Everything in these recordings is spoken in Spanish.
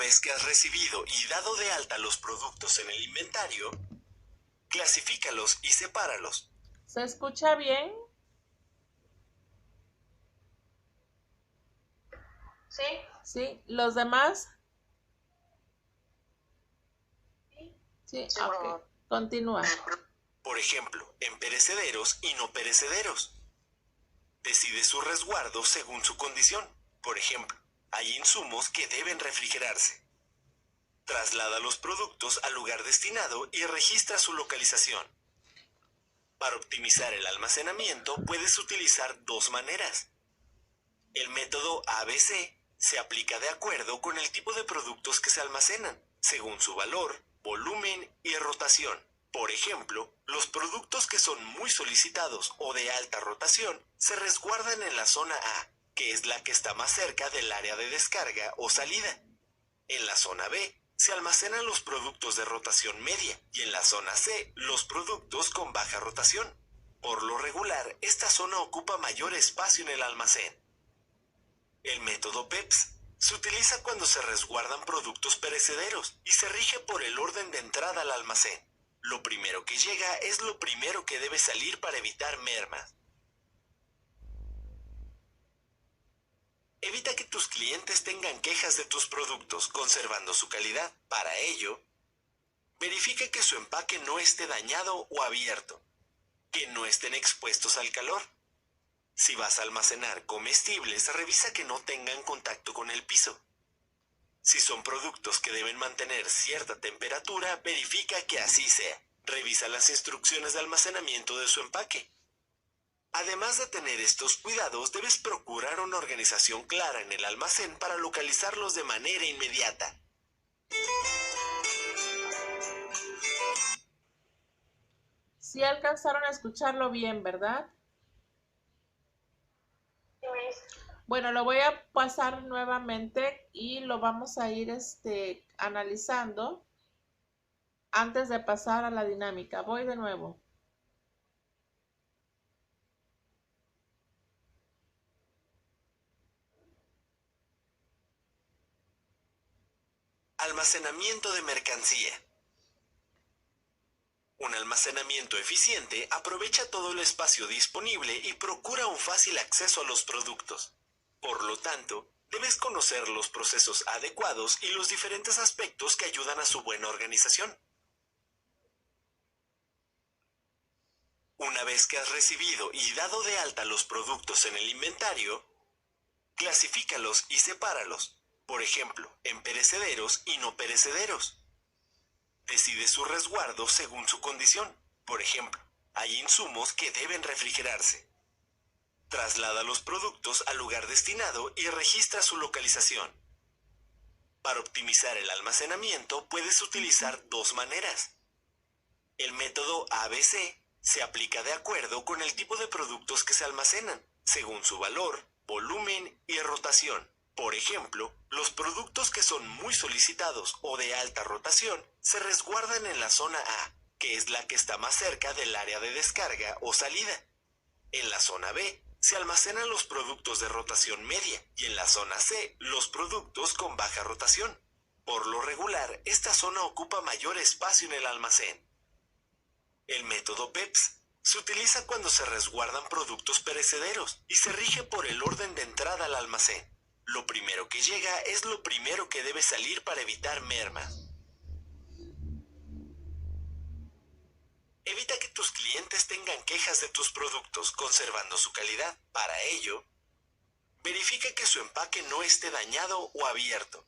vez que has recibido y dado de alta los productos en el inventario, clasifícalos y sepáralos. ¿Se escucha bien? Sí. ¿Sí? ¿Los demás? Sí, Sí, ok. Continúa. Por ejemplo, en perecederos y no perecederos. Decide su resguardo según su condición. Por ejemplo, hay insumos que deben refrigerarse. Traslada los productos al lugar destinado y registra su localización. Para optimizar el almacenamiento puedes utilizar dos maneras. El método ABC se aplica de acuerdo con el tipo de productos que se almacenan, según su valor, volumen y rotación. Por ejemplo, los productos que son muy solicitados o de alta rotación se resguardan en la zona A, que es la que está más cerca del área de descarga o salida. En la zona B se almacenan los productos de rotación media y en la zona C los productos con baja rotación. Por lo regular, esta zona ocupa mayor espacio en el almacén. El método PEPS se utiliza cuando se resguardan productos perecederos y se rige por el orden de entrada al almacén. Lo primero que llega es lo primero que debe salir para evitar mermas. Evita que tus clientes tengan quejas de tus productos, conservando su calidad. Para ello, verifica que su empaque no esté dañado o abierto, que no estén expuestos al calor. Si vas a almacenar comestibles, revisa que no tengan contacto con el piso. Si son productos que deben mantener cierta temperatura, verifica que así sea. Revisa las instrucciones de almacenamiento de su empaque. Además de tener estos cuidados, debes procurar una organización clara en el almacén para localizarlos de manera inmediata. Sí alcanzaron a escucharlo bien, ¿verdad? Bueno, lo voy a pasar nuevamente y lo vamos a ir analizando antes de pasar a la dinámica. Voy de nuevo. Almacenamiento de mercancía. Un almacenamiento eficiente aprovecha todo el espacio disponible y procura un fácil acceso a los productos. Por lo tanto, debes conocer los procesos adecuados y los diferentes aspectos que ayudan a su buena organización. Una vez que has recibido y dado de alta los productos en el inventario, clasifícalos y sepáralos. Por ejemplo, en perecederos y no perecederos. Decide su resguardo según su condición. Por ejemplo, hay insumos que deben refrigerarse. Traslada los productos al lugar destinado y registra su localización. Para optimizar el almacenamiento puedes utilizar dos maneras. El método ABC se aplica de acuerdo con el tipo de productos que se almacenan, según su valor, volumen y rotación. Por ejemplo, los productos que son muy solicitados o de alta rotación se resguardan en la zona A, que es la que está más cerca del área de descarga o salida. En la zona B se almacenan los productos de rotación media y en la zona C los productos con baja rotación. Por lo regular, esta zona ocupa mayor espacio en el almacén. El método PEPS se utiliza cuando se resguardan productos perecederos y se rige por el orden de entrada al almacén. Lo primero que llega es lo primero que debe salir para evitar mermas. Evita que tus clientes tengan quejas de tus productos, conservando su calidad. Para ello, verifica que su empaque no esté dañado o abierto,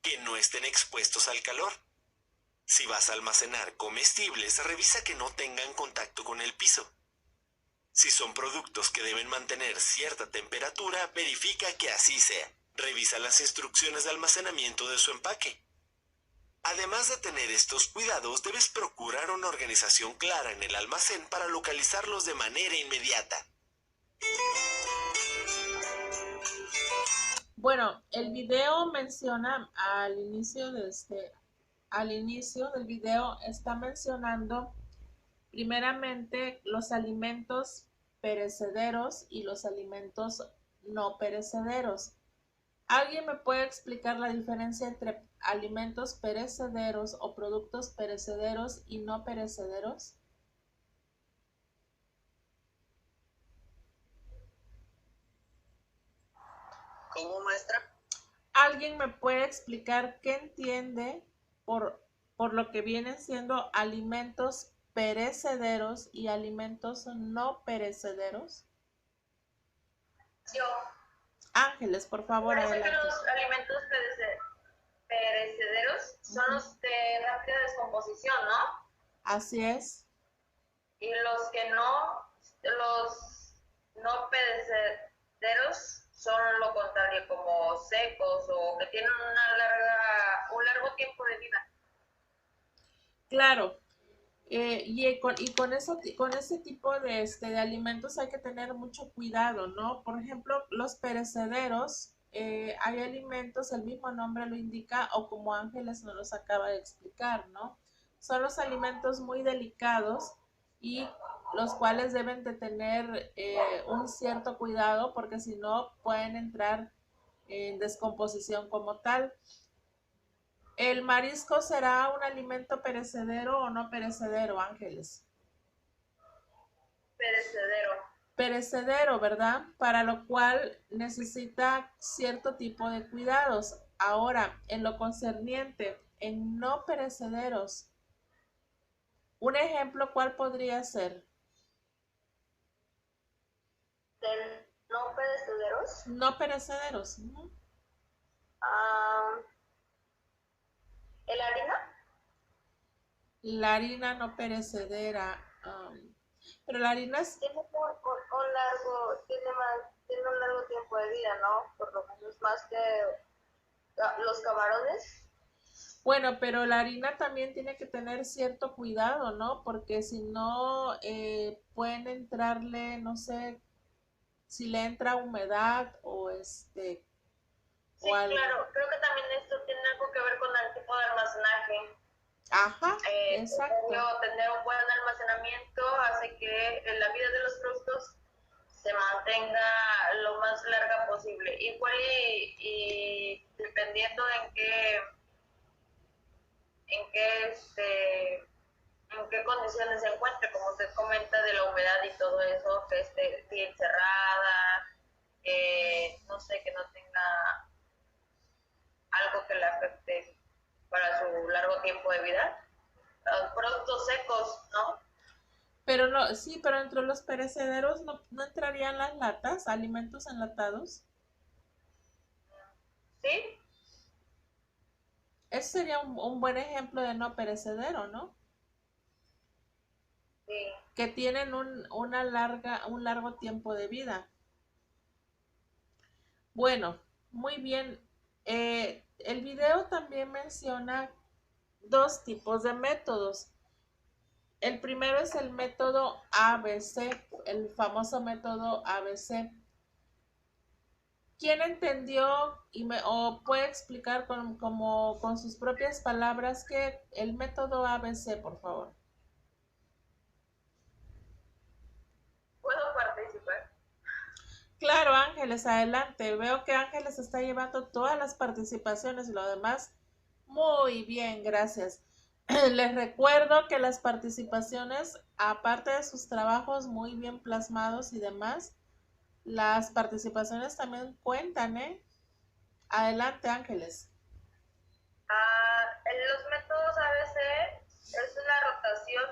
que no estén expuestos al calor. Si vas a almacenar comestibles, revisa que no tengan contacto con el piso. Si son productos que deben mantener cierta temperatura, verifica que así sea. Revisa las instrucciones de almacenamiento de su empaque. Además de tener estos cuidados, debes procurar una organización clara en el almacén para localizarlos de manera inmediata. Bueno, el video menciona al inicio del video está mencionando primeramente los alimentos perecederos y los alimentos no perecederos. ¿Alguien me puede explicar la diferencia entre alimentos perecederos o productos perecederos y no perecederos? ¿Cómo, maestra? ¿Alguien me puede explicar qué entiende por, por lo que vienen siendo alimentos perecederos y alimentos no perecederos? Yo. Ángeles, por favor, Parece que adelante. los alimentos perecederos son los de rápida descomposición, ¿no? Así es. Y los que no, los no perecederos son lo contrario, como secos o que tienen un largo tiempo de vida. Claro. Con ese tipo de alimentos hay que tener mucho cuidado, ¿no? Por ejemplo, los perecederos, hay alimentos, el mismo nombre lo indica, o como Ángeles nos los acaba de explicar, ¿no? Son los alimentos muy delicados y los cuales deben de tener un cierto cuidado porque si no pueden entrar en descomposición como tal. ¿El marisco será un alimento perecedero o no perecedero, Ángeles? Perecedero. Perecedero, ¿verdad? Para lo cual necesita cierto tipo de cuidados. Ahora, en lo concerniente en no perecederos, un ejemplo, ¿cuál podría ser? ¿Del no perecederos? No perecederos. Ah, ¿el harina? La harina no perecedera. Pero la harina es. Tiene un largo, tiene un largo tiempo de vida, ¿no? Por lo menos más que los camarones. Bueno, pero la harina también tiene que tener cierto cuidado, ¿no? Porque si no, pueden entrarle, no sé, si le entra humedad o Sí, o algo. claro, creo que también esto tiene algo que ver con el tipo de almacenaje. Ajá, exacto. Tener un buen almacenamiento hace que la vida de los productos se mantenga lo más larga posible. Igual y dependiendo en qué condiciones se encuentre, como usted comenta de la humedad y todo eso, que esté bien cerrada, no sé, que no tenga algo que le afecte para su largo tiempo de vida. Los productos secos, ¿no? Pero no, sí, pero entre los perecederos no entrarían las latas, alimentos enlatados. ¿Sí? Ese sería un buen ejemplo de no perecedero, ¿no? Sí. Que tienen un largo tiempo de vida. Bueno, muy bien. El video también menciona dos tipos de métodos. El primero es el método ABC, el famoso método ABC. ¿Quién entendió o puede explicar con sus propias palabras que el método ABC, por favor? ¿Puedo participar? Claro, Ángeles, adelante. Veo que Ángeles está llevando todas las participaciones y lo demás. Muy bien, gracias. Les recuerdo que las participaciones, aparte de sus trabajos muy bien plasmados y demás, las participaciones también cuentan, ¿eh? Adelante, Ángeles. En los métodos ABC es una rotación,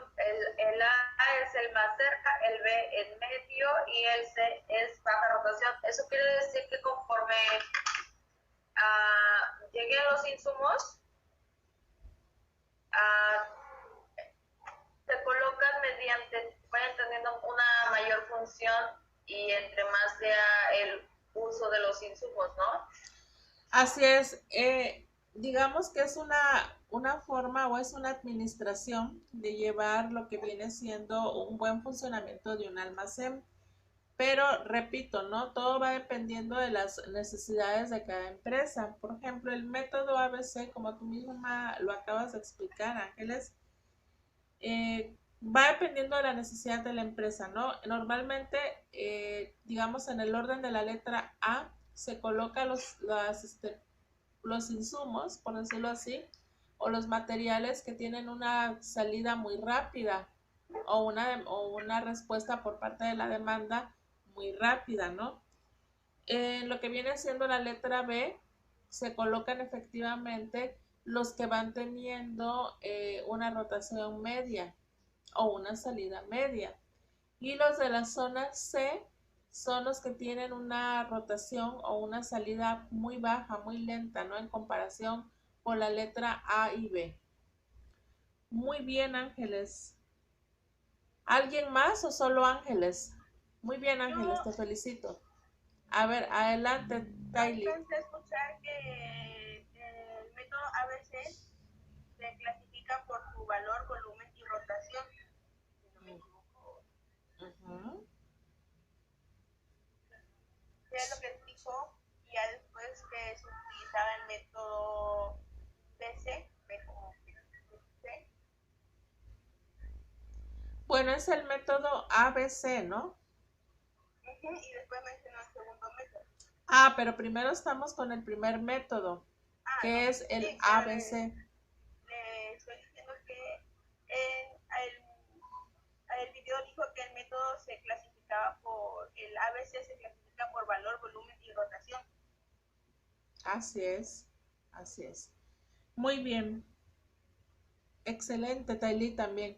el A es el más cerca, el B en medio y el C es baja rotación. Eso quiere decir que conforme lleguen los insumos, se colocan vayan teniendo una mayor función y entre más sea el uso de los insumos, ¿no? Así es. Digamos que es una forma o es una administración de llevar lo que viene siendo un buen funcionamiento de un almacén. Pero repito, ¿no? Todo va dependiendo de las necesidades de cada empresa. Por ejemplo, el método ABC, como tú misma lo acabas de explicar, Ángeles, va dependiendo de la necesidad de la empresa, ¿no? Normalmente, digamos, en el orden de la letra A, se coloca los insumos, por decirlo así, o los materiales que tienen una salida muy rápida o una respuesta por parte de la demanda muy rápida, ¿no? En lo que viene siendo la letra B, se colocan efectivamente los que van teniendo una rotación media o una salida media. Y los de la zona C son los que tienen una rotación o una salida muy baja, muy lenta, ¿no? En comparación con la letra A y B. Muy bien, Ángeles. ¿Alguien más o solo Ángeles? Muy bien, Ángeles, te felicito. A ver, adelante, Tylee. Alcancé a escuchar que el método ABC se clasifica por su valor, volumen y rotación. Si no me equivoco. ¿Qué es lo que explicó? Y ya después que se utilizaba el método BC, B como C. Bueno, es el método ABC, ¿no? Y después mencionó el segundo método. Ah, pero primero estamos con el primer método, que no, es el sí, ABC. Le estoy diciendo que el video dijo que el método se clasificaba por, el ABC se clasifica por valor, volumen y rotación. Así es, así es. Muy bien. Excelente, Tylee, también.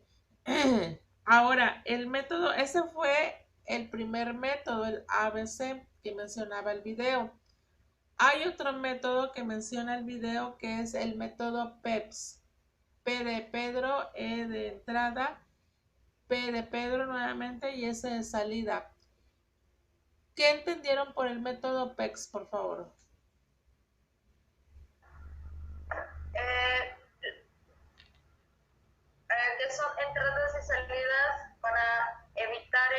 Ahora, el método, ese fue el primer método, el ABC, que mencionaba el video. Hay otro método que menciona el video que es el método PEPS. P de Pedro, E de entrada, P de Pedro nuevamente y S de salida. ¿Qué entendieron por el método PEPS, por favor? Que son entradas y salidas para evitar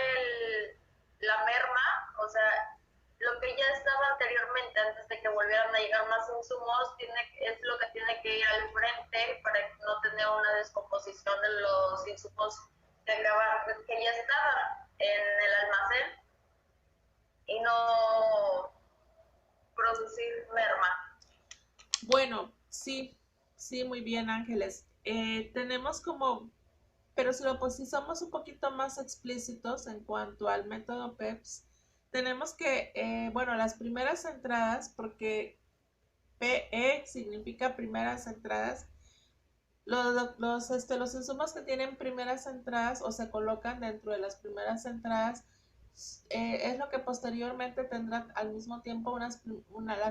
la merma, o sea, lo que ya estaba anteriormente, antes de que volvieran a llegar más insumos, es lo que tiene que ir al frente para no tener una descomposición de los insumos que ya estaban en el almacén y no producir merma. Bueno, sí, muy bien, Ángeles. Tenemos como, pero si somos un poquito más explícitos en cuanto al método PEPS, tenemos que, bueno, las primeras entradas, porque PE significa primeras entradas, los insumos que tienen primeras entradas o se colocan dentro de las primeras entradas es lo que posteriormente tendrá al mismo tiempo las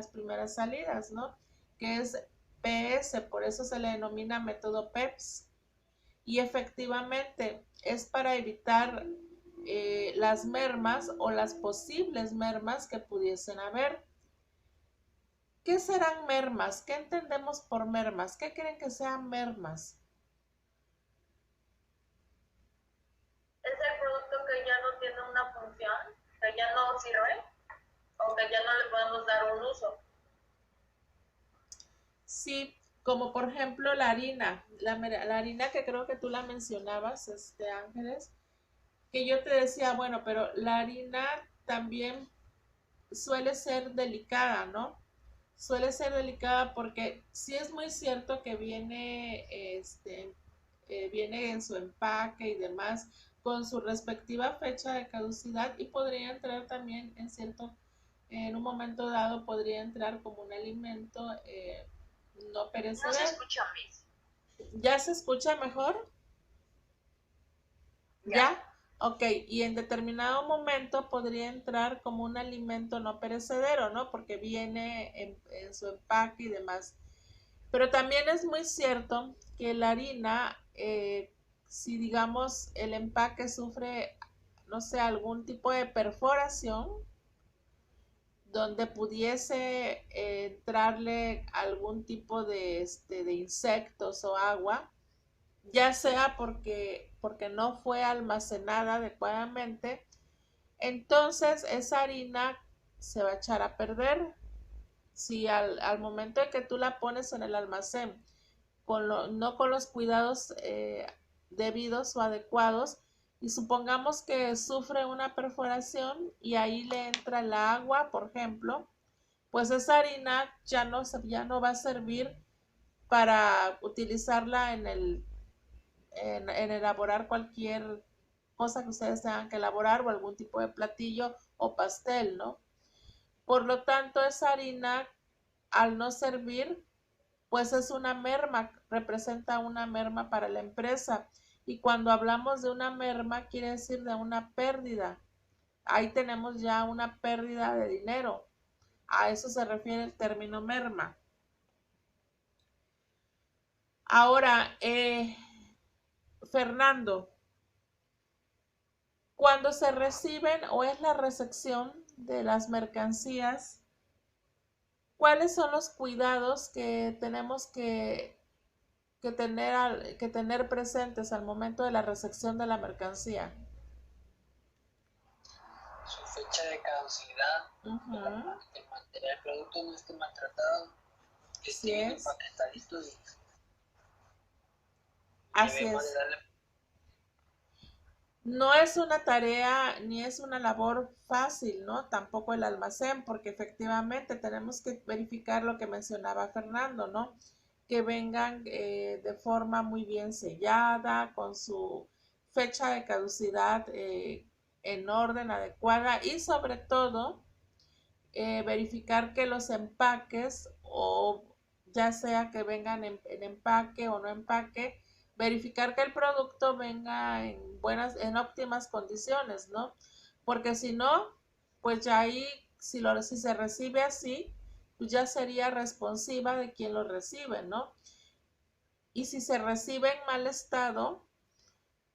primeras salidas, ¿no? Que es PS, por eso se le denomina método PEPS. Y efectivamente es para evitar las mermas o las posibles mermas que pudiesen haber. ¿Qué serán mermas? ¿Qué entendemos por mermas? ¿Qué creen que sean mermas? Es el producto que ya no tiene una función, que ya no sirve, o que ya no le podemos dar un uso. Sí, como por ejemplo la harina, la harina que creo que tú la mencionabas, Ángeles, que yo te decía, bueno, pero la harina también suele ser delicada, ¿no? Suele ser delicada porque sí es muy cierto que viene en su empaque y demás con su respectiva fecha de caducidad y podría entrar también en un momento dado podría entrar como un alimento no perecedero. No se escucha, Miss. ¿Ya se escucha mejor? ¿Ya? Ok, y en determinado momento podría entrar como un alimento no perecedero, ¿no? Porque viene en su empaque y demás. Pero también es muy cierto que la harina, si digamos el empaque sufre, no sé, algún tipo de perforación, donde pudiese entrarle algún tipo de insectos o agua, ya sea porque no fue almacenada adecuadamente, entonces esa harina se va a echar a perder. Si al momento de que tú la pones en el almacén, no con los cuidados debidos o adecuados, y supongamos que sufre una perforación y ahí le entra el agua, por ejemplo, pues esa harina ya no va a servir para utilizarla en elaborar cualquier cosa que ustedes tengan que elaborar o algún tipo de platillo o pastel, ¿no? Por lo tanto, esa harina, al no servir, pues es una merma, representa una merma para la empresa. Y cuando hablamos de una merma, quiere decir de una pérdida. Ahí tenemos ya una pérdida de dinero. A eso se refiere el término merma. Ahora, Fernando, cuando se reciben o es la recepción de las mercancías, ¿cuáles son los cuidados que tenemos que tener presentes al momento de la recepción de la mercancía? Su fecha de caducidad, Ujú. que el material, el producto no esté maltratado, que esté Así bien es, empaquetadito y así debemos de es. darle. No es una tarea ni es una labor fácil, ¿no? Tampoco el almacén, porque efectivamente tenemos que verificar lo que mencionaba Fernando, ¿no? Que vengan de forma muy bien sellada, con su fecha de caducidad en orden adecuada y sobre todo verificar que los empaques o ya sea que vengan en empaque o no empaque, verificar que el producto venga en óptimas condiciones, ¿no? Porque si no, pues ya ahí, si se recibe así, pues ya sería responsiva de quien lo recibe, ¿no? Y si se recibe en mal estado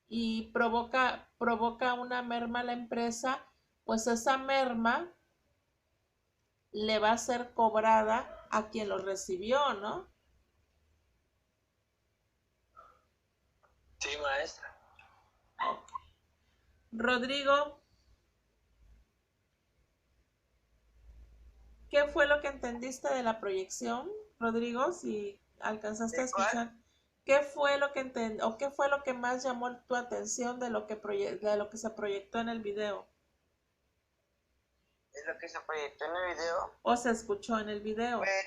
y provoca una merma a la empresa, pues esa merma le va a ser cobrada a quien lo recibió, ¿no? Sí, maestra. Rodrigo, ¿qué fue lo que entendiste de la proyección? Rodrigo, si alcanzaste a ¿De cuál? escuchar, ¿qué fue lo que o qué fue lo que más llamó tu atención de de lo que se proyectó en el video Es lo que se proyectó en el video. o se escuchó en el video? Pues,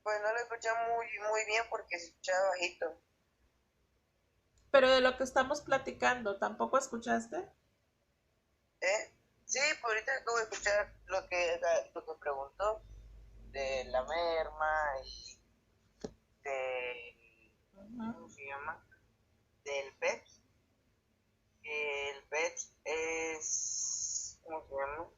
pues no lo escuché muy bien porque se escuchaba bajito. Pero de lo que estamos platicando, ¿tampoco escuchaste? ¿Eh? Sí, pues ahorita acabo de escuchar lo que preguntó de la merma y del, Ujú. ¿cómo se llama? Del PEPS. El PEPS es, ¿cómo se llama?